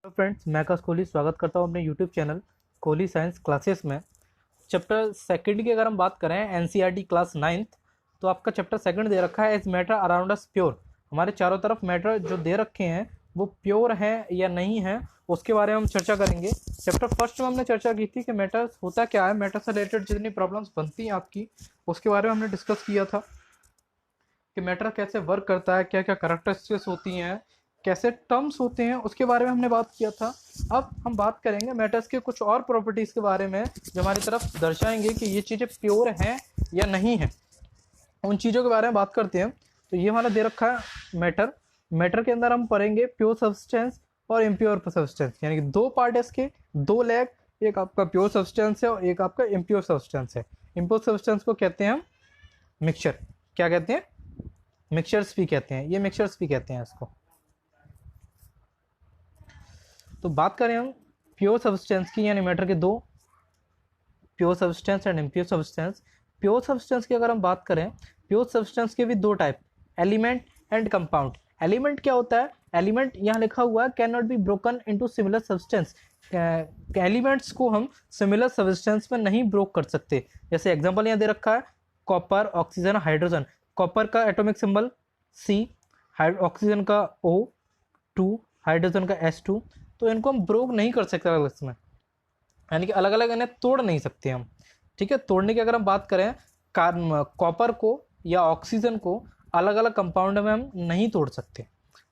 Hello friends, मैं आकाश कोहली स्वागत करता हूं अपने YouTube channel Kohli science classes में। चैप्टर सेकंड की अगर हम बात करें एनसीईआरटी क्लास नाइन्थ, तो आपका चैप्टर सेकंड दे रखा है is matter around us pure. हमारे चारों तरफ मैटर जो दे रखे हैं वो प्योर है या नहीं है, उसके बारे में हम चर्चा करेंगे। चैप्टर फर्स्ट में हमने चर्चा की थी कि मैटर होता क्या है, मैटर से रिलेटेड जितनी प्रॉब्लम्स बनती हैं आपकी, उसके बारे में हमने डिस्कस किया था कि मैटर कैसे वर्क करता है, क्या क्या कैरेक्टरिस्टिक्स होती हैं, कैसे टर्म्स होते हैं, उसके बारे में हमने बात किया था। अब हम बात करेंगे मैटर्स के कुछ और प्रॉपर्टीज़ के बारे में जो हमारी तरफ दर्शाएंगे कि ये चीज़ें प्योर हैं या नहीं है। उन चीज़ों के बारे में बात करते हैं। तो ये हमारा दे रखा है मैटर। मैटर के अंदर हम पढ़ेंगे प्योर सब्सटेंस और इम्प्योर सब्सटेंस, यानी कि दो पार्ट है इसके, दो लेग। एक आपका प्योर सब्सटेंस है और एक आपका इम्प्योर सब्सटेंस है। इम्प्योर सब्सटेंस को कहते हैं हम मिक्सचर। क्या कहते हैं? मिक्सचर्स भी कहते हैं, ये मिक्सचर्स भी कहते हैं इसको। तो बात करें हम प्योर सब्सटेंस की, यानी मैटर के दो, pure substance and impure substance. Pure substance की अगर हम बात करें, प्योर सब्सटेंस के भी दो type, element and compound. Element क्या होता है? एलिमेंट यहाँ लिखा हुआ है can not be broken into similar substance. Elements को हम सिमिलर सब्सटेंस में नहीं ब्रोक कर सकते। जैसे एग्जांपल यहाँ दे रखा है कॉपर, ऑक्सीजन, हाइड्रोजन। कॉपर का एटॉमिक सिंबल C, ऑक्सीजन का O2, हाइड्रोजन का S2। तो इनको हम ब्रोक नहीं कर सकते अलग इसमें, यानी कि अलग अलग इन्हें तोड़ नहीं सकते हम। ठीक है, तोड़ने की अगर हम बात करें, कॉपर को या ऑक्सीजन को अलग अलग कंपाउंड में हम नहीं तोड़ सकते।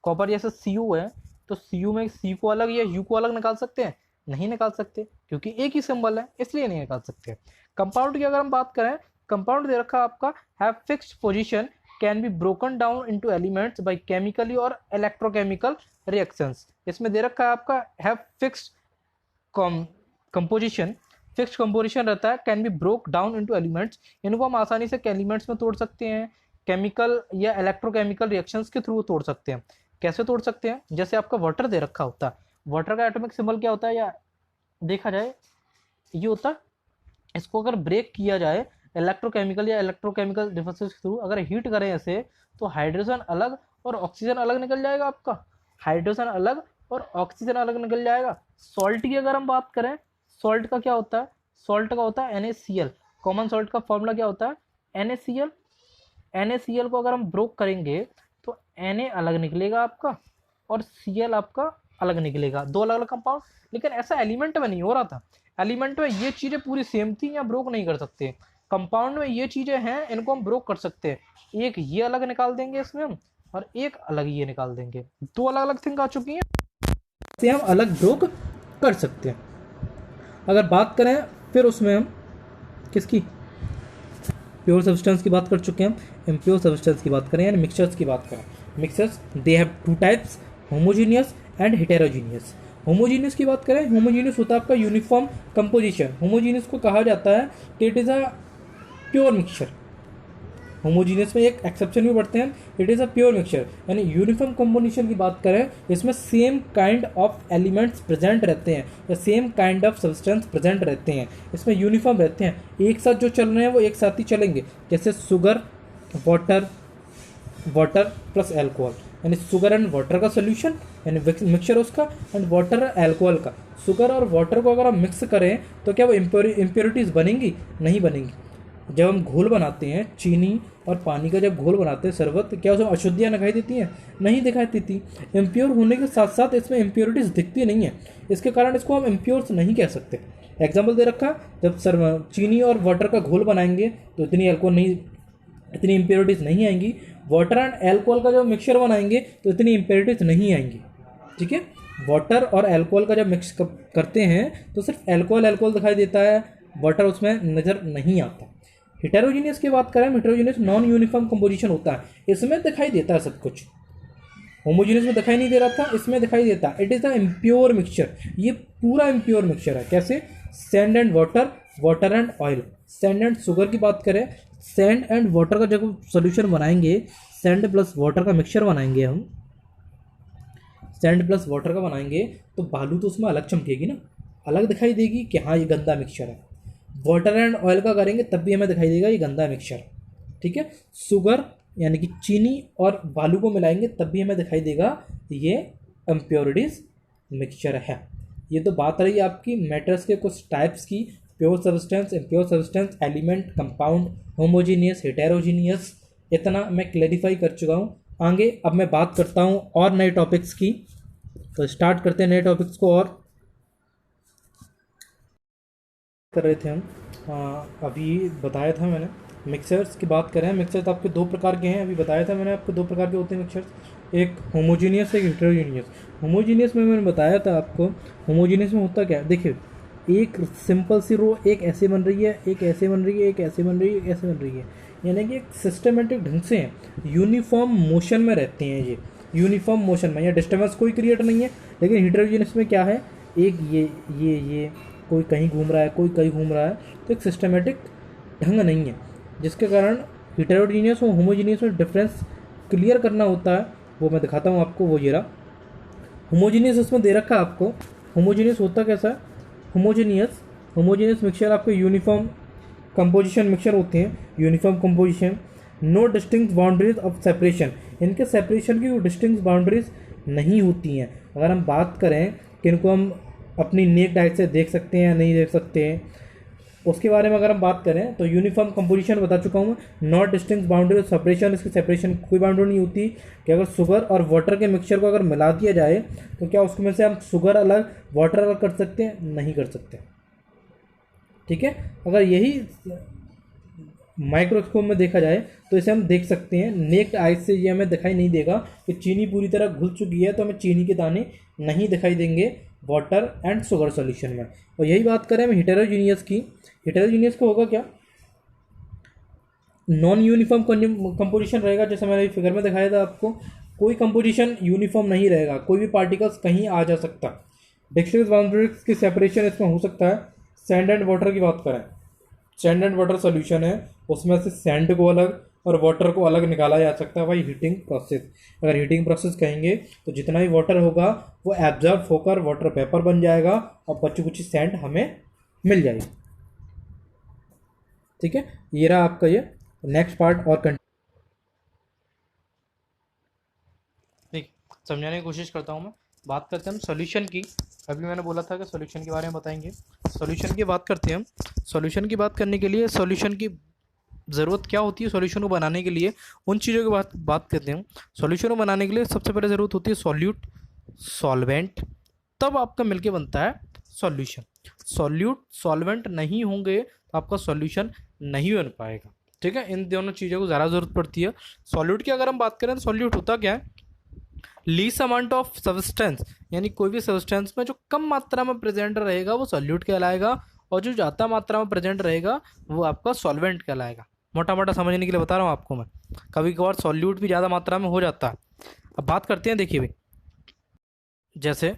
कॉपर जैसे Cu है, तो Cu में C को अलग या U को अलग निकाल सकते हैं? नहीं निकाल सकते, क्योंकि एक ही सिंबल है, इसलिए नहीं निकाल सकते। कंपाउंड की अगर हम बात करें, कंपाउंड दे रखा है आपका have fixed position, can be broken down into elements bye chemically और इलेक्ट्रोकेमिकल रिएक्शंस। इसमें दे रखा है आपका have fixed composition, fixed composition रहता है, can be broke down into elements. इनको हम आसानी से एलिमेंट्स में तोड़ सकते हैं, केमिकल या इलेक्ट्रोकेमिकल रिएक्शंस के थ्रू तोड़ सकते हैं। कैसे तोड़ सकते हैं? जैसे आपका वाटर दे रखा होता है, वाटर का एटॉमिक सिंबल क्या होता है, या देखा जाए ये होता है, इसको अगर ब्रेक किया जाए इलेक्ट्रोकेमिकल या इलेक्ट्रोकेमिकल डिफरेंसेस के थ्रू, अगर हीट करें ऐसे, तो हाइड्रोजन अलग और ऑक्सीजन अलग निकल जाएगा आपका, हाइड्रोजन अलग और ऑक्सीजन अलग निकल जाएगा। सॉल्ट की अगर हम बात करें, सॉल्ट का क्या होता है? सॉल्ट का होता है NaCl। कॉमन सॉल्ट का फॉर्मूला क्या होता है? NaCl। NaCl को अगर हम ब्रोक करेंगे तो Na अलग निकलेगा आपका और Cl आपका अलग निकलेगा, दो अलग अलग कंपाउंड। लेकिन ऐसा एलिमेंट में नहीं हो रहा था। एलिमेंट में ये चीज़ें पूरी सेम थी, या ब्रोक नहीं कर सकते। कंपाउंड में ये चीज़ें हैं, इनको हम ब्रोक कर सकते हैं। एक ये अलग निकाल देंगे इसमें हम, और एक अलग ये निकाल देंगे। दो अलग अलग थिंग आ चुकी हैं, से हम अलग ब्रोक कर सकते हैं। अगर बात करें फिर उसमें हम किसकी, प्योर सब्सटेंस की बात कर चुके हैं, इम्प्योर सब्सटेंस की बात करें यानी मिक्सचर्स की बात करें। Mixtures they have two types, homogeneous and heterogeneous. Homogeneous की बात करें, होमोजीनियस होता है आपका यूनिफॉर्म कंपोजिशन। होमोजीनियस को कहा जाता है कि it is a pure mixture. Homogeneous में एक एक्सेप्शन भी पढ़ते हैं, it is a pure mixture. यानी यूनिफॉर्म कंपोजिशन की बात करें, इसमें same kind of elements present रहते हैं या same kind of substance present रहते हैं, इसमें यूनिफॉर्म रहते हैं, एक साथ जो चल रहे हैं वो एक साथ ही चलेंगे। जैसे sugar, water, water plus alcohol, यानी शुगर एंड वाटर का सोल्यूशन, यानी मिक्सचर उसका, एंड वाटर एल्कोहल का। शुगर और वाटर को अगर हम मिक्स करें तो क्या वो इम्प्योरिटीज़ बनेंगी? नहीं बनेंगी। जब हम घोल बनाते हैं, चीनी और पानी का जब घोल बनाते हैं शरबत, क्या उसमें अशुद्धियाँ दिखाई देती हैं? नहीं दिखाई देती। इम्प्योर होने के साथ साथ इसमें इम्प्योरिटीज़ दिखती नहीं है, इसके कारण इसको हम इम्प्योर्स नहीं कह सकते। एग्जाम्पल दे रखा, जब चीनी और वाटर का घोल बनाएंगे तो इतनी अल्कोहल नहीं, इतनी इम्प्योरिटीज़ नहीं आएंगी। वाटर एंड एल्कोहल का जब मिक्सचर बनाएंगे तो इतनी इम्प्योरिटीज़ नहीं आएंगी। ठीक है, वाटर और एल्कोहल का जब मिक्स करते हैं तो सिर्फ एल्कोहल एल्कोहल दिखाई देता है, वाटर उसमें नज़र नहीं आता। हेटेरोजीनियस की बात करें, हेटेरोजीनियस नॉन यूनिफॉर्म कंपोजिशन होता है, इसमें दिखाई देता है सब कुछ। होमोजीनियस में दिखाई नहीं दे रहा था, इसमें दिखाई देता है। It is the impure mixture, ये पूरा इम्प्योर मिक्सचर है। कैसे? Sand and water, water and oil. Sand and sugar की बात करें, सैंड एंड वाटर का जब सोल्यूशन बनाएंगे, सैंड प्लस वाटर का मिक्सचर बनाएंगे हम, सैंड प्लस वाटर का बनाएंगे, तो बालू तो उसमें अलग चमकेगी ना, अलग दिखाई देगी कि हाँ ये गंदा मिक्सचर है। वाटर एंड ऑयल का करेंगे तब भी हमें दिखाई देगा ये गंदा मिक्सचर। ठीक है, शुगर यानी कि चीनी और बालू को मिलाएंगे तब भी हमें दिखाई देगा ये इम्प्योरिटीज़ मिक्सचर है। ये तो बात रही आपकी मैटर्स के कुछ टाइप्स की, pure substance, impure substance, element, compound, homogeneous, heterogeneous, इतना मैं क्लैरिफाई कर चुका हूँ। आगे अब मैं बात करता हूँ और नए टॉपिक्स की। तो स्टार्ट करते हैं नए टॉपिक्स को। और कर रहे थे हम अभी बताया था मैंने मिक्सर्स की बात करें। मिक्सर्स आपके दो प्रकार के हैं, अभी बताया था मैंने आपको दो प्रकार के होते हैं मिक्सर्स, एक होमोजीनियस, एक हेटेरोजीनियस। होमोजीनियस में मैंने बताया था आपको, होमोजीनियस में होता क्या है, देखिए एक सिंपल सी रो एक ऐसे बन रही है, एक ऐसे बन रही है, एक ऐसे बन रही है, एक ऐसे बन रही है, यानी कि एक सिस्टमेटिक ढंग से यूनिफॉर्म मोशन में रहते हैं ये, यूनिफॉर्म मोशन में, या डिस्टर्बेंस कोई क्रिएट नहीं है। लेकिन हेटेरोजीनियस में क्या है, एक ये कोई कहीं घूम रहा है, कोई कहीं घूम रहा है, तो एक सिस्टमेटिक ढंग नहीं है, जिसके कारण हेटेरोजीनियस और होमोजीनियस में डिफरेंस क्लियर करना होता है। वो मैं दिखाता हूँ आपको, वो ये रहा होमोजीनियस, इसमें दे रखा है आपको। होमोजीनियस होता कैसा है, होमोजीनियस मिक्सचर आपके यूनिफॉर्म कंपोजिशन मिक्सचर होते हैं, uniform composition, no distinct boundaries of separation, इनके सेपरेशन की डिस्टिंक्ट बाउंड्रीज नहीं होती हैं। अगर हम बात करें कि इनको हम अपनी नेक्ड आइज से देख सकते हैं या नहीं देख सकते हैं, उसके बारे में अगर हम बात करें तो यूनिफॉर्म कंपोजिशन बता चुका हूँ मैं, नॉट डिस्टिंक्ट बाउंड्री सेपरेशन, इसकी सेपरेशन कोई बाउंड्री नहीं होती कि अगर शुगर और वाटर के मिक्सचर को अगर मिला दिया जाए तो क्या उसमें से हम शुगर अलग वाटर अलग कर सकते हैं, नहीं कर सकते। ठीक है, अगर यही माइक्रोस्कोप में देखा जाए तो इसे हम देख सकते हैं नेक्ड आइज से, ये हमें दिखाई नहीं देगा कि चीनी पूरी तरह घुल चुकी है, तो हमें चीनी के दाने नहीं दिखाई देंगे वाटर एंड शुगर सॉल्यूशन में। और यही बात करें हम हेटेरोजीनियस की, हेटेरोजीनियस को होगा क्या, नॉन यूनिफॉर्म कंपोजिशन रहेगा, जैसे मैंने फिगर में दिखाया था आपको, कोई कंपोजिशन यूनिफॉर्म नहीं रहेगा, कोई भी पार्टिकल्स कहीं आ जा सकता। डिस्टेंस बाउंड्रीज की सेपरेशन इसमें हो सकता है। सैंड एंड वाटर की बात करें, सैंड एंड वाटर सॉल्यूशन है, उसमें से सैंड को अलग और वाटर को अलग निकाला जा सकता है भाई हीटिंग प्रोसेस। अगर हीटिंग प्रोसेस कहेंगे तो जितना भी वाटर होगा वो एब्जॉर्ब होकर वाटर पेपर बन जाएगा और बची कुछ सैंड हमें मिल जाएगी। ठीक है, ये रहा आपका ये नेक्स्ट पार्ट। और ठीक समझाने की कोशिश करता हूँ मैं। बात करते हैं हम सॉल्यूशन की। अभी मैंने बोला था कि सॉल्यूशन के बारे में बताएंगे। सॉल्यूशन की बात करते हैं हम। सॉल्यूशन की बात करने के लिए सॉल्यूशन की ज़रूरत क्या होती है, सॉल्यूशन को बनाने के लिए उन चीज़ों की बात करते हैं। सॉल्यूशन को बनाने के लिए सबसे पहले ज़रूरत होती है सॉल्यूट, सॉल्वेंट, तब आपका मिलके बनता है सॉल्यूशन। सॉल्यूट सॉल्वेंट नहीं होंगे तो आपका सॉल्यूशन नहीं बन पाएगा। ठीक है, इन दोनों चीज़ों को ज़्यादा ज़रूरत पड़ती है। सॉल्यूट की अगर हम बात करें तो सॉल्यूट होता क्या है, लीस्ट अमाउंट ऑफ सब्सटेंस, यानी कोई भी सब्सटेंस में जो कम मात्रा में प्रेजेंट रहेगा वो सॉल्यूट कहलाएगा, और जो ज़्यादा मात्रा में प्रेजेंट रहेगा वो आपका सॉल्वेंट कहलाएगा। मोटा मोटा समझने के लिए बता रहा हूँ आपको मैं, कभी कभार सॉल्यूट भी ज़्यादा मात्रा में हो जाता है। अब बात करते हैं, देखिए भाई जैसे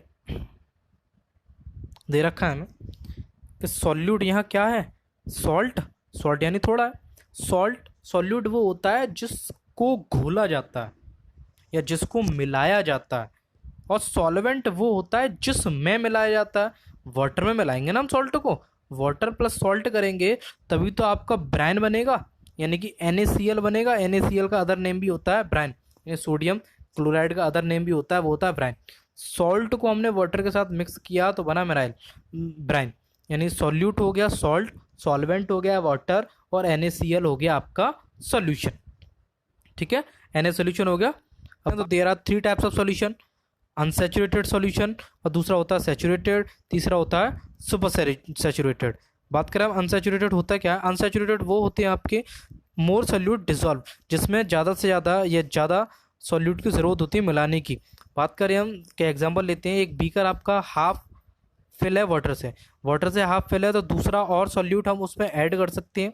दे रखा है हमें कि सॉल्यूट यहाँ क्या है, सॉल्ट, सॉल्ट यानी थोड़ा है। सॉल्ट सॉल्यूट वो होता है जिसको घोला जाता है या जिसको मिलाया जाता है, और सॉल्वेंट वो होता है जिसमें मिलाया जाता है। वाटर में मिलाएंगे ना हम सॉल्ट को, वाटर प्लस सॉल्ट करेंगे तभी तो आपका ब्राइन बनेगा, यानी कि NaCl बनेगा। NaCl का अदर नेम भी होता है ब्राइन, यानी सोडियम क्लोराइड का अदर नेम भी होता है, वो होता है ब्राइन। सॉल्ट को हमने वाटर के साथ मिक्स किया तो बना मिराइल ब्राइन, यानी सॉल्यूट हो गया सॉल्ट, सॉल्वेंट हो गया वाटर, और NaCl हो गया आपका सॉल्यूशन। ठीक है, Na सॉल्यूशन हो गया। अब तो there are 3 types of solution, unsaturated solution, और दूसरा होता है सैचुरेटेड, तीसरा होता है सुपर सैचुरेटेड। बात करें हम अनसैचुरेटेड होता है क्या है, अनसैचुरेटेड वो होते हैं आपके मोर सॉल्यूट डिजॉल्व, जिसमें ज़्यादा से ज़्यादा या ज़्यादा सॉल्यूट की ज़रूरत होती है मिलाने की। बात करें हम क्या एग्जांपल लेते हैं, एक बीकर आपका हाफ फिल है वाटर से हाफ फिल है, तो दूसरा और सॉल्यूट हम उसमें ऐड कर सकते हैं,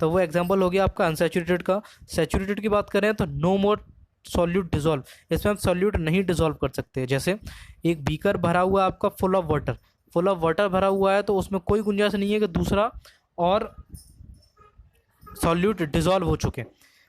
तो वो एग्जांपल हो गया आपका अनसैचुरेटेड का। सैचुरेटेड की बात करें तो नो मोर सॉल्यूट डिजॉल्व, इसमें हम सॉल्यूट नहीं डिजॉल्व कर सकते। जैसे एक बीकर भरा हुआ है आपका फुल ऑफ वाटर भरा हुआ है, तो उसमें कोई गुंजाइश नहीं है कि दूसरा और सॉल्यूट डिजॉल्व हो चुके।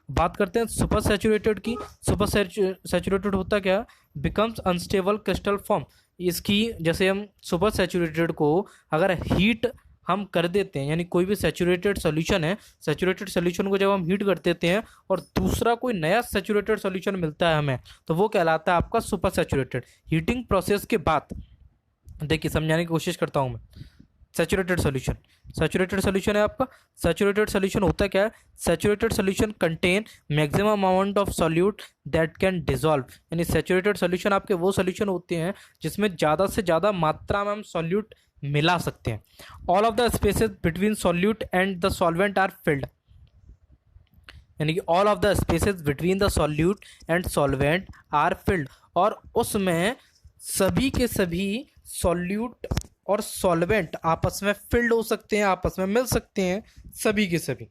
बात करते हैं सुपर सैचुरेटेड की। सुपर सैचुरेटेड होता क्या, बिकम्स अनस्टेबल क्रिस्टल फॉर्म। इसकी जैसे हम सुपर सैचुरेटेड को अगर हीट हम कर देते हैं, यानी कोई भी सैचुरेटेड सोल्यूशन है, सैचुरेटेड सोल्यूशन को जब हम हीट कर देते हैं और दूसरा कोई नया सैचुरेटेड सोल्यूशन मिलता है हमें, तो वो कहलाता है आपका सुपर सैचुरेटेड। हीटिंग प्रोसेस के बाद देखिए समझाने की कोशिश करता हूँ मैं। सैचुरेटेड सोल्यूशन, सैचुरेटेड सोल्यूशन है आपका, सैचुरेटेड सोल्यूशन होता क्या है? Saturated solution contain maximum amount of solute that can dissolve, यानी सैचुरेटेड सोल्यूशन आपके वो सोल्यूशन होते हैं जिसमें ज़्यादा से ज़्यादा मात्रा में हम सॉल्यूट मिला सकते हैं। All of the spaces between solute and the solvent are filled, यानी कि all of the spaces between the solute and solvent are filled, और उसमें सभी के सभी सॉल्यूट और सॉल्वेंट आपस में फिल्ड हो सकते हैं, आपस में मिल सकते हैं, सभी के सभी।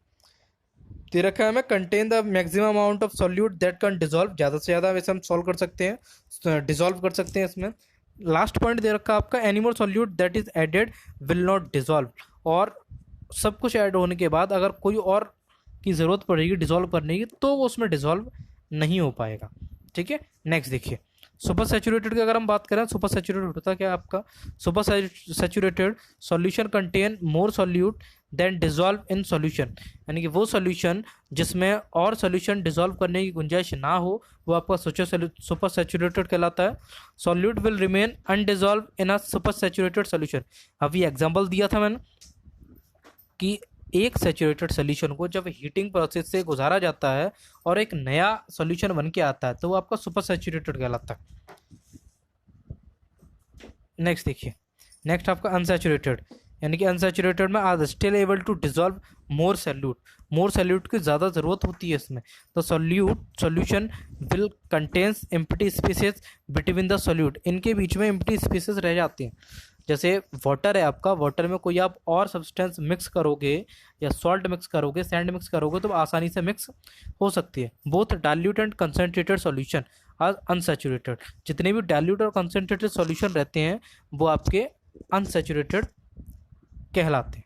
दे रखा है हमें contain the maximum amount of solute that can dissolve, ज़्यादा से ज़्यादा वैसे हम सॉल्व कर सकते हैं, डिसॉल्व कर सकते हैं इसमें। लास्ट पॉइंट दे रखा है आपका any more solute that is added will not dissolve, और सब कुछ ऐड होने के बाद अगर कोई और की ज़रूरत पड़ेगी डिसॉल्व करने की तो वो उसमें डिसॉल्व नहीं हो पाएगा। ठीक है, नेक्स्ट देखिए सुपर सैचुरेटेड की अगर हम बात करें, सुपर सैचुरेटेड होता क्या है आपका? Super saturated solution contain more solute than dissolve in solution, यानी कि वो सॉल्यूशन जिसमें और सॉल्यूशन डिसॉल्व करने की गुंजाइश ना हो वो आपका सुपर सैचुरेटेड कहलाता है। Solute will remain undissolved in a super saturated solution. अभी एग्जांपल दिया था मैंने कि एक सैचुरेटेड सोल्यूशन को जब हीटिंग प्रोसेस से गुजारा जाता है और एक नया सोल्यूशन बन के आता है तो वो आपका सुपर सैचुरेटेड कहलाता है। नेक्स्ट देखिए, नेक्स्ट आपका अनसैचुरेटेड, यानी कि अनसैचुरेटेड में are still able to dissolve more solute, more solute की ज़्यादा ज़रूरत होती है इसमें, तो solution will contains empty spaces between the solute, इनके बीच में एम्प्टी स्पेसेस रह जाते हैं। जैसे वाटर है आपका, वाटर में कोई आप और सब्सटेंस मिक्स करोगे या सॉल्ट मिक्स करोगे, सैंड मिक्स करोगे तो आसानी से मिक्स हो सकती है। Both dilute and concentrated solution are unsaturated, जितने भी डाइल्यूट और कंसनट्रेटेड सॉल्यूशन रहते हैं वो आपके अनसैचुरेटेड कहलाते हैं।